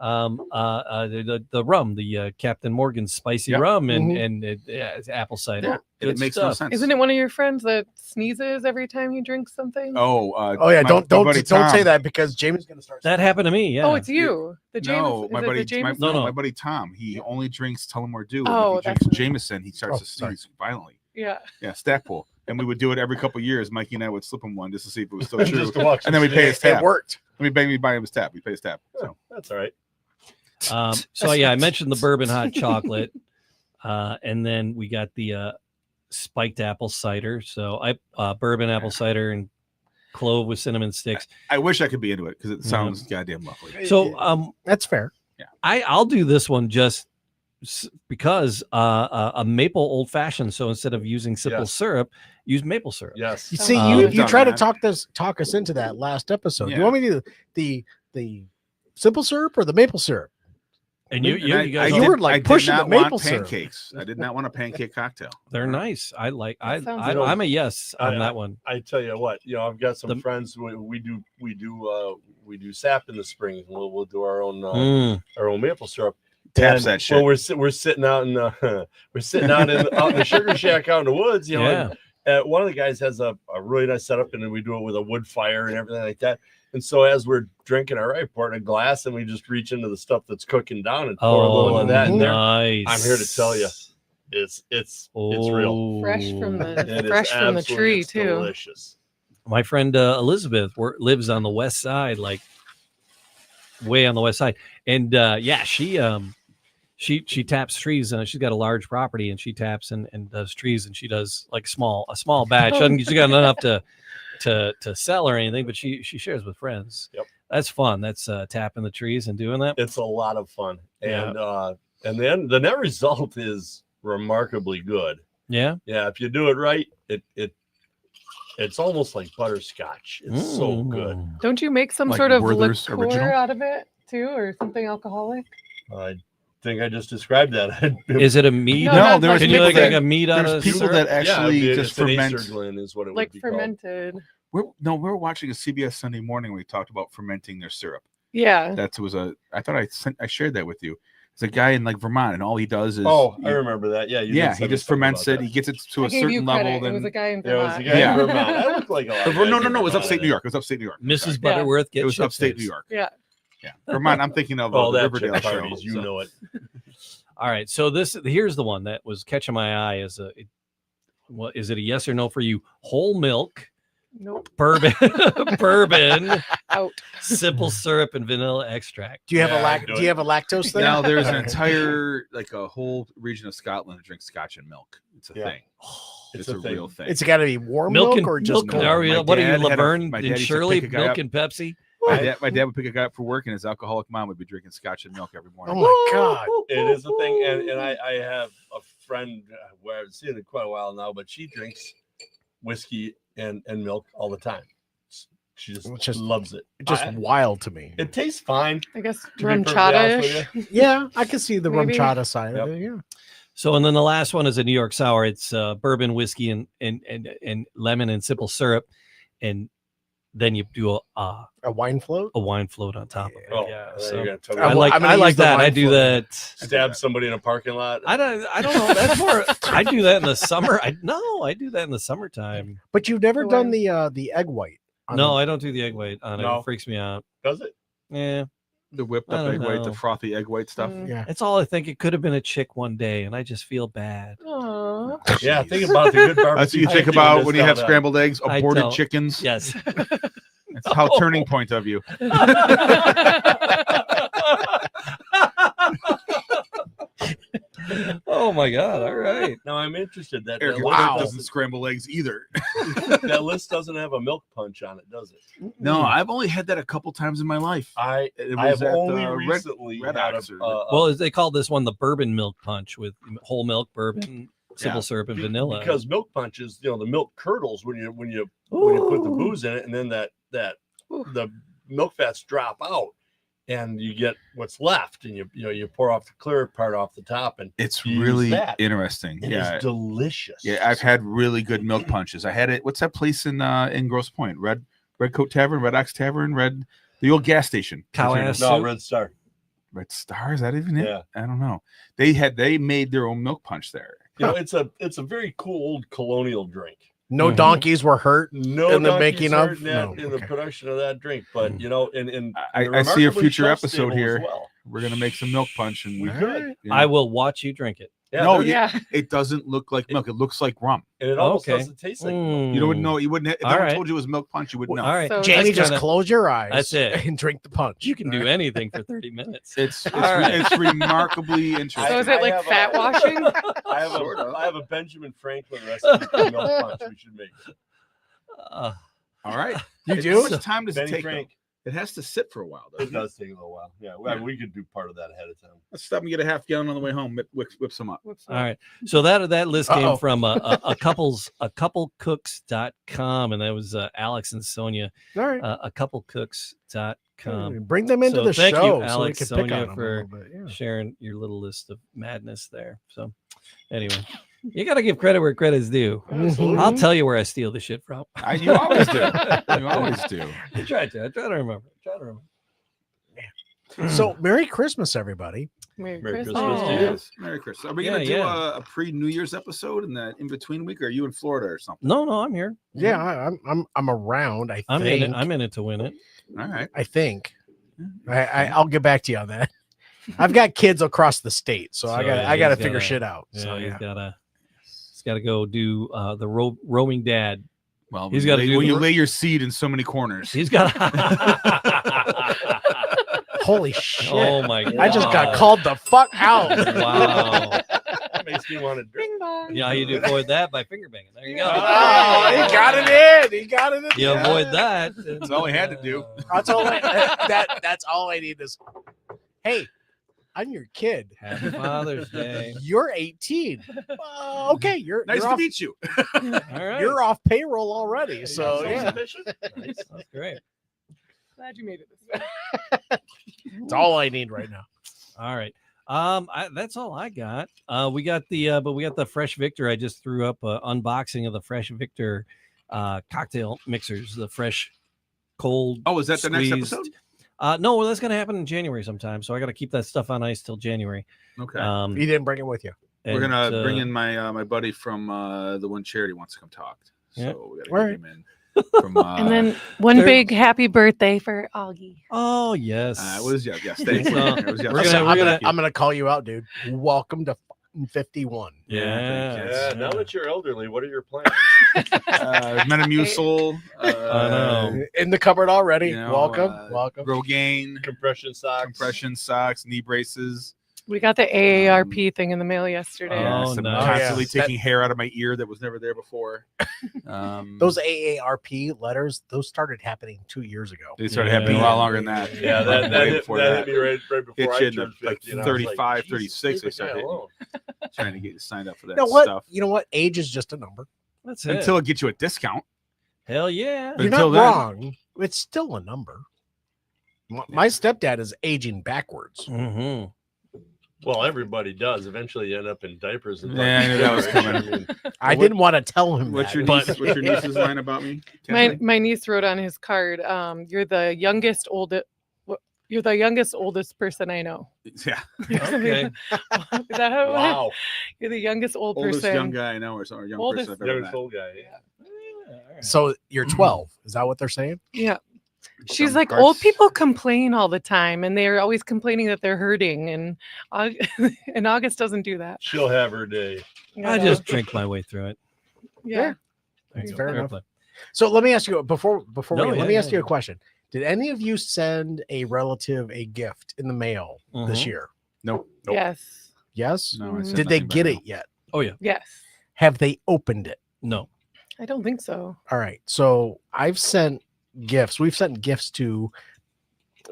the rum, the Captain Morgan's spicy Yep. rum, and Mhm. it's apple cider. Yeah, Good it makes stuff. no sense. Isn't it one of your friends that sneezes every time he drinks something? Oh, Oh yeah, my don't buddy say Tom. that because Jamie's gonna start. That happened to me. Yeah. Oh, it's you. The James. No, is my it buddy, the James? No, no. my buddy Tom. He only drinks Tullamore Dew. Oh, if he drinks that's- Jameson, he starts Oh, to sorry. sneeze violently. Yeah. Yeah, Stackpole. And we would do it every couple of years. Mikey and I would slip him one just to see if it was still true. Just to watch And then we him pay his sneeze. tab. It worked. We buy him his tab. We pay his tab. So That's all right. So yeah, I mentioned the bourbon hot chocolate, and then we got the spiked apple cider. So bourbon apple cider and clove with cinnamon sticks. I wish I could be into it because it sounds goddamn lovely. So That's fair. I'll do this one just because a maple old fashioned. So instead of using simple Yes. syrup, use maple syrup. Yes. You see, Um, you Done tried to that. talk us into that last episode. Yeah. You want me to do the simple syrup or the maple syrup? And you guys, You all- were, like, I did pushing not the maple want syrup. pancakes. I did not want a pancake cocktail. they're nice. I like. That sounds I'm a yes on I- that one. I tell you what, I've got some The- friends. We do sap in the spring. We'll do our own Mm. maple syrup. Taps And that shit. When we're sitting out in the sugar shack out in the woods, Yeah. and one of the guys has a really nice setup, and then we do it with a wood fire and everything like that. And so as we're drinking our right, pour in a glass, and we just reach into the stuff that's cooking down and pour a little of that in there. nice. I'm here to tell you, it's real. Fresh from the It is fresh from the absolutely- tree it's too. Delicious. My friend Elizabeth lives on the west side, like way on the west side, and she taps trees. She's got a large property, and she taps and does trees, and she does like a small batch. She got enough to sell or anything, but she shares with friends. Yep. That's fun. That's tapping the trees and doing that. It's a lot of fun, Yeah. and then the net result is remarkably good. Yeah. Yeah, if you do it right, it's almost like butterscotch. It's so good. Mm. Don't you make some Like sort of Werther's liqueur original? out of it too, or something alcoholic? I think I just described that. Is it a mead? No, No, not there was Can like you people like that, a mead out there's of people syrup? that actually yeah, just it's an ferment. Acerglyn is what it Like would be called. fermented? We were watching a CBS Sunday Morning. We talked about fermenting their syrup. Yeah. I thought I shared that with you. It's a guy in like Vermont, and all he does is Oh, I remember that. Yeah, you did yeah, send he me just something ferments about it. He that. gets it to I a gave you certain credit. level. It was a Then guy in Yeah, it was Vermont. a guy Yeah. in Vermont. I look like a lot of no, guys no, in no, it was Vermont, upstate I New York. It was upstate New York. Mrs. Sorry. Butterworth. It was upstate New York. Yeah. Yeah, Vermont. I'm thinking of Oh, the that Riverdale chick show. parties, you so. know it. All right. So here's the one that was catching my eye as well, is it a yes or no for you? Whole milk, Nope. bourbon, Out. simple syrup, and vanilla extract. Do you have Yeah, a do do you have a lactose thing? Now there's an entire like a whole region of Scotland that drinks Scotch and milk. It's a Yeah. thing. It's a thing. real thing. It's got to be warm milk, Milk and or just milk. milk? Are you, My what are you, dad had a- Laverne my dad and used to Shirley? pick a guy Milk up. and Pepsi. My dad would pick a guy up for work, and his alcoholic mom would be drinking Scotch and milk every morning. Oh my god! It is a thing, and I have a friend where I've seen it quite a while now, but she drinks whiskey and milk all the time. She It's just just- loves it. Just wild to me. It tastes fine. I guess To be perfectly honest rum with Yeah, I can see the rum Maybe. chata side Yep. of it. Yeah. So, and then the last one is a New York sour. It's bourbon, whiskey, and lemon and simple syrup, and then you do A wine float. a wine float on top of it. Oh, Yeah, now so you're gonna tell me I'm I gonna like use the that. I wine do float. that. stab somebody in a parking lot. I don't know. That's more. I do that in the summer. I do that in the summertime. But you've never The done wine. the egg white. on No, the- I don't do the egg white on it. No. It freaks me out. Does it? Yeah, The whipped I up don't egg white, the know. frothy egg white stuff. Mm. Yeah. that's all I think. It could have been a chick one day, and I just feel bad. Aw. Yeah, think about the good barbecue. That's what you think chicken about just when you down have there. scrambled eggs, I aborted don't. chickens. Yes. That's how turning point of you. Oh my God! All right. Now I'm interested. That Eric, that, your list wife Wow. doesn't scramble eggs either. that list doesn't have a milk punch on it, does it? No, I've only had that a couple times in my life. I was have at, only Red recently Red had Ox or- Well, they call this one the bourbon milk punch with whole milk, bourbon, simple Yeah. syrup, and vanilla. because milk punches, the milk curdles when you put the booze in it, and then that Ooh. the milk fats drop out, and you get what's left, and you pour off the clear part off the top, and It's you use really that. interesting. it Yeah. is delicious. Yeah, I've had really good milk punches. I had it. What's that place in Grosse Pointe? Red Coat Tavern, Red Ox Tavern, the old gas station. Cow Is there- ass. no soup? Red Star. Red Star, is that even it? Yeah. I don't know. They made their own milk punch there. It's a very cool old colonial drink. No Mhm. donkeys were hurt. No, In the donkeys making of? hurt in that- No, in the okay. production of that drink, but Mm. in I they're see a remarkably future shelf episode stable as here. well. We're gonna make some milk punch, and We All could. right. yeah. I will watch you drink it. Yeah, No, they're- Yeah. it doesn't look like milk. It looks like rum. and it almost Okay. doesn't taste like You wouldn't know. You wouldn't. If All no one right. told you it was milk punch, you wouldn't know. All right. So- Jamie, That's just kinda- close your eyes. That's it. And drink the punch. You can do anything for 30 minutes. It's All right. it's remarkably interesting. So is it like have fat a- washing? I have Sort of. I have a Benjamin Franklin recipe for milk punch we should make. Uh, All right. You How do? much time does it Benny take? Frank. though? It has to sit for a while. It Doesn't it? does take a little while. Yeah, well, we could do part of that ahead of time. Let's stop and get a half gallon on the way home. Whip some up. Whoops. all right. So that list came Uh-oh. from a couplecooks.com, and that was Alex and Sonia. All right. A couplecooks.com. Bring them into so the thank you, show so we Alex, can Sonia, pick on them for a little bit. Yeah. Sharing your little list of madness there. So anyway, you got to give credit where credit's due. Mhm. I'll tell you where I steal the shit from. You always do. You always do. I try to remember. So, Merry Christmas, everybody. Merry Merry Christmas. Christmas to Aw. you. Yes. Merry Christmas. Are we Yeah, gonna do yeah. a pre-New Year's episode in that in between week? Or are you in Florida or something? No, I'm here. Yeah, I'm around. I I'm think. in it. I'm in it to win it. All right. I think. I'll get back to you on that. I've got kids across the state, so I So, got yeah, I got to he's figure gotta- shit out. Yeah, So he's yeah. gotta go do the roaming dad. Well, He's gotta do when the- you lay your seed in so many corners. He's got. Holy shit! Oh my god! I just got called the fuck out. Wow. That makes me want to drink. Bing bong. Yeah, you do avoid that by finger banging. There you go. Oh, he got it in. He got it in. You avoid that. That's all he had to do. That's all. That's all I need is. Hey, I'm your kid. Happy Father's Day. You're 18. Okay, you're Nice you're to off, meet you. All right. you're off payroll already. So Sounds yeah, efficient. Nice. That's great. Glad you made it this way. it's all I need right now. All right. That's all I got. We got the Fresh Victor. I just threw up an unboxing of the Fresh Victor cocktail mixers, the fresh cold. Oh, is that the next squeezed- episode? No, well, that's gonna happen in January sometime. So I got to keep that stuff on ice till January. Okay. You didn't bring it with you. We're and, gonna bring in my my buddy from the one charity wants to come talk. So Yeah. we gotta All get right. him in. From And then one there- big happy birthday for Augie. Oh yes. it was yes, thank you. So, It was, yes, we're Listen, gonna- thank you. I'm gonna call you out, dude. Welcome to 51. Yeah. Yeah, now that you're elderly, what are your plans? Metamucil. I know. In the cupboard already. You know, welcome. uh, Welcome. Rogaine, Compression socks. compression socks, knee braces. We got the AARP thing in the mail yesterday. Oh, Yes, I'm nice. constantly Yeah. taking hair out of my ear that was never there before. Those AARP letters, those started happening 2 years ago. they started happening a lot longer than that. Yeah, that Way hit, before that hit me right before It I should turned have, like 50. and I was 35, "Jesus, 36, leave they the started guy hitting. alone." Trying to get you signed up for that You know what? stuff. You know what? Age is just a number. That's it. Until it gets you a discount. Hell yeah. But You're until not then- wrong. It's still a number. My stepdad is aging backwards. Mm-hmm. Well, everybody does. Eventually, you end up in diapers. And Yeah, I knew that was coming. I mean, I what- didn't want to tell him What's that, your but niece? What's your niece's line about me? My Kathleen? my niece wrote on his card, "You're the youngest You're the youngest oldest person I know." Yeah, Okay. Is that how it went? wow. You're the youngest old oldest person. young guy I know, or some young Oldest- person I've ever Youngest met. old guy. Yeah. so you're 12. Is that what they're saying? Yeah. She's Some like, parts- old people complain all the time, and they're always complaining that they're hurting, and and August doesn't do that. She'll have her day. I just drink my way through it. yeah. There you That's go. fair Fair enough. play. So let me ask you before No, we yeah, let me ask yeah, you a yeah. question. Did any of you send a relative a gift in the mail this Mhm. year? No, nope. Yes. Yes. No, it says Did they nothing get right it yet? Oh yeah. Yes. Have they opened it? No. I don't think so. All right. So I've sent gifts. We've sent gifts to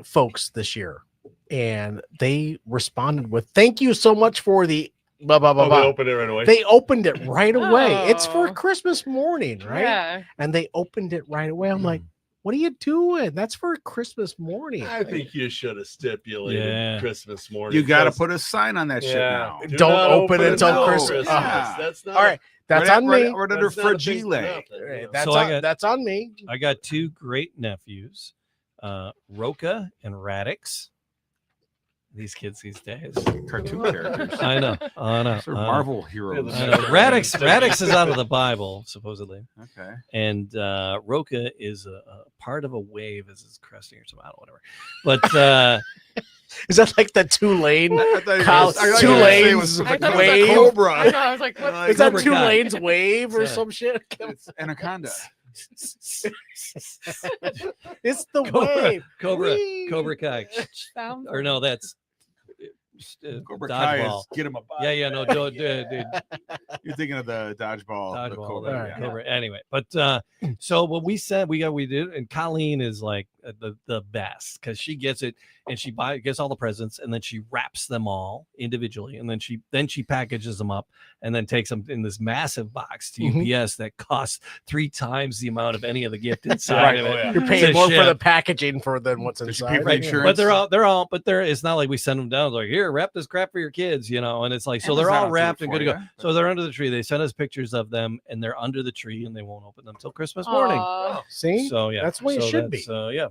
folks this year, and they responded with "Thank you so much for the blah blah blah Oh, blah." they opened it right away. They opened it right away. It's for Oh. Christmas morning, right? Yeah. And they opened it right away. I'm like, what are you doing? That's for Christmas morning. I think you should have stipulated Yeah. Christmas morning. You got to Just- put a sign on that shit now. Do Don't not open it until until Christmas. Yeah. That's not All right, that's right, on me. Right under that's not a big fragile. nothing, you know. That's So I on, got- that's on me. I got two great nephews, Roka and Radix. These kids these days. Cartoon characters. I know. I know. Those are I know. Marvel heroes. I know. Radix is out of the Bible, supposedly. Okay. And Roka is a part of a wave as it's cresting or something. I don't know, whatever. But Is that like the Tulane? I thought you Col- were- I thought you were two gonna say it lanes was I like thought it was a wave. I cobra. know. I was like, what? Is that Cobra Kai. Tulane's wave or Yeah. some shit? It's Anaconda. It's the Cobra- wave. Whee! Cobra Kai. Sounds Or no, that's Cobra Kai dodgeball. is get him a body. Yeah, no, dude. You're thinking of the dodgeball. the Dodgeball, Cobra, right. yeah. Cobra. Anyway, but so what we said we did, and Colleen is like the best because she gets it and she gets all the presents and then she wraps them all individually and then she packages them up and then takes them in this massive box to Mhm. UPS that costs 3 times the amount of any of the gift inside Right. of it. Oh, yeah. You're To paying more for ship. the packaging for than what's Did you inside. pay for right? insurance? But they're all but it's not like we send them down like here wrap this crap for your kids, you know, and it's like so they're Amazon all will do it wrapped and for good to go. you. So they're under the tree. They send us pictures of them and they're under the tree and they won't open them till Christmas morning. Aw. See, So yeah, that's the way it should be. Yeah.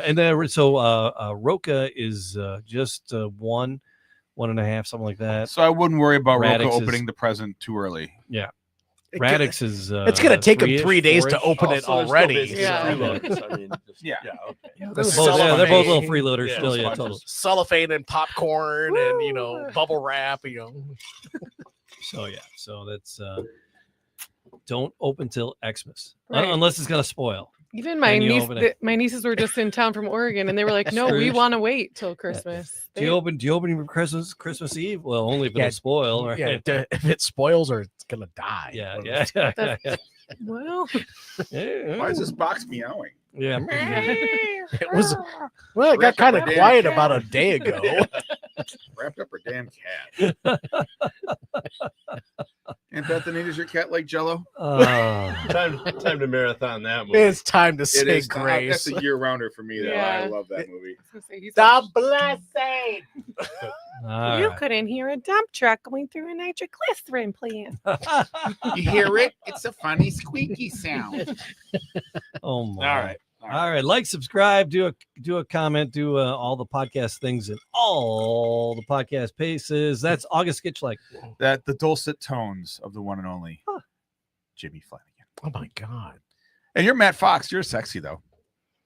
And then so Roka is just 1.5, something like that. So I wouldn't worry about Radix Roka is- opening the present too early. It Radix is it's gonna take them 3-ish, 3 days to 4-ish. open Oh, it so they're still already. basically Yeah. freeloaders. I mean, just, Yeah. okay. They're This is both, they're both little cellophane. freeloaders Yeah, still. Yeah, sponges. totally. Cellophane and popcorn and Woo. bubble wrap. So yeah, so that's don't open till Xmas Right. unless it's gonna spoil. Even my And you niece, open it. my nieces were just in town from Oregon, and they were like, "No, we Scrooge. want to wait till Christmas." Do you open your Christmas Eve? Well, only if Yeah, it'll spoil. Right? Yeah, if it spoils or it's gonna die. yeah, One of yeah, those. yeah, yeah. Well, Yeah. Why is this box meowing? Yeah. It was well, it got Wrapped up kind of her damn quiet cat. about a day ago. Wrapped up her damn cat. And Bethany, does your cat like Jello? Time to marathon that movie. It's time to It say is. grace. That's a year rounder for me. Though. I Yeah. love that movie. I was gonna say, he's The blessing. All you right. couldn't hear a dump truck going through a nitroglycerin plant. You hear it? It's a funny squeaky sound. Oh my. All right. All right, like, subscribe, do a comment, do all the podcast things and all the podcast paces. That's August Skitchlight. That the dulcet tones of the one and only Jimmy Flanagan. Oh my god. And you're Matt Fox. You're sexy though.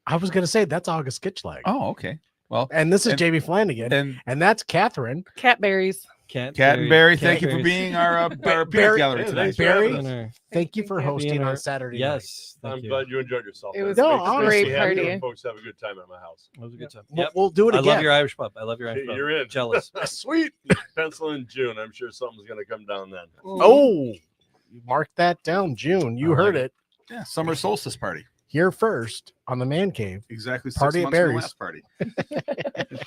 I was gonna say that's August Skitchlag. Oh, okay. Well, And this is and- Jamie Flanagan. and And that's Catherine. Catberries. Cat and Barry, thank you for Catberries. being our peanut Barry- gallery Yeah, tonight. thanks for Barry? having us. Dinner. Thank you for Thank you. hosting Dinner. on Saturday. Yes, I'm thank you. glad you enjoyed yourself. It was No, a honestly, great Happy party. when folks have a good time at my house. That was a good time. Night. Yep. We'll do it I again. love your Irish pub. I love your Irish pub. You're in. Jealous. Sweet. Pencil in June. I'm sure something's going to come down then. Oh, mark that down, June. You I like heard it. it Yeah, summer solstice party. here first on the Man Cave. Exactly 6 Party at months from the Barry's. last party.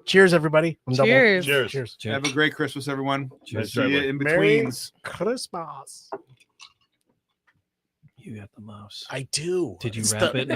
Cheers, everybody. I'm double- Cheers. Cheers. Cheers. Cheers. Have a great Christmas, everyone. Cheers. See you in Merry betweens. Christmas. You got the mouse. I do. Did you It's wrap the- it?